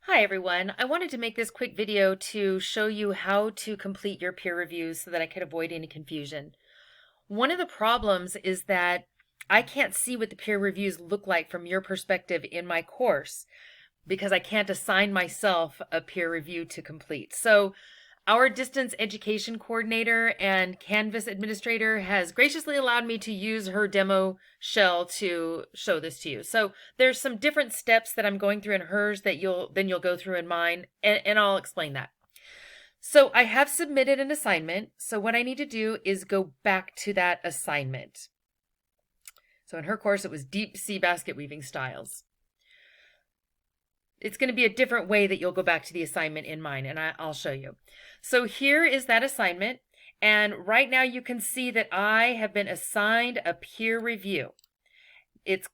Hi everyone. I wanted to make this quick video to show you how to complete your peer reviews so that I could avoid any confusion. One of the problems is that I can't see what the peer reviews look like from your perspective in my course because I can't assign myself a peer review to complete. So our distance education coordinator and Canvas administrator has graciously allowed me to use her demo shell to show this to you. So there's some different steps that I'm going through in hers that you'll go through in mine, and I'll explain that. So I have submitted an assignment. So what I need to do is go back to that assignment. So in her course, it was deep sea basket weaving styles. It's going to be a different way that you'll go back to the assignment in mine, and I'll show you. So here is that assignment, and right now you can see that I have been assigned a peer review. It's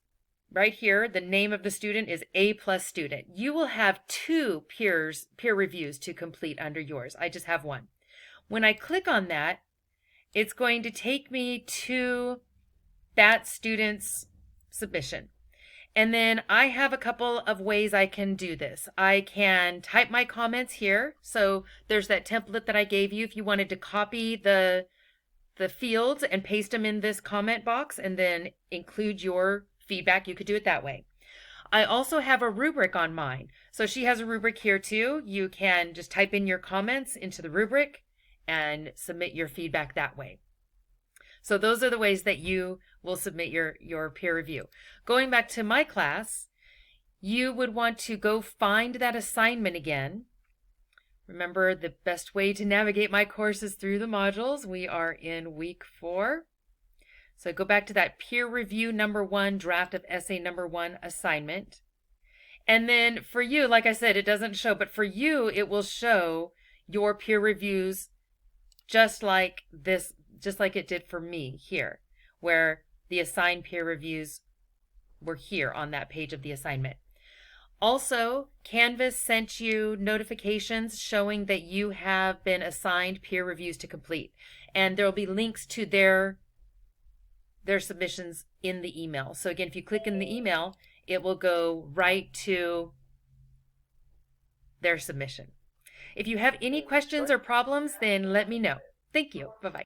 right here. The name of the student is A+ student. You will have two peer reviews to complete under yours. I just have one. When I click on that, it's going to take me to that student's submission. And then I have a couple of ways I can do this. I can type my comments here. So there's that template that I gave you. If you wanted to copy the fields and paste them in this comment box and then include your feedback, you could do it that way. I also have a rubric on mine. So she has a rubric here too. You can just type in your comments into the rubric and submit your feedback that way. So those are the ways that you will submit your peer review. Going back to my class, you would want to go find that assignment again. Remember, the best way to navigate my course is through the modules. We are in week 4. So go back to that peer review number 1, draft of essay number 1 assignment. And then for you, like I said, it doesn't show, but for you, it will show your peer reviews just like this, just like it did for me here, where the assigned peer reviews were here on that page of the assignment. Also, Canvas sent you notifications showing that you have been assigned peer reviews to complete. And there will be links to their submissions in the email. So again, if you click in the email, it will go right to their submission. If you have any questions or problems, then let me know. Thank you. Bye-bye.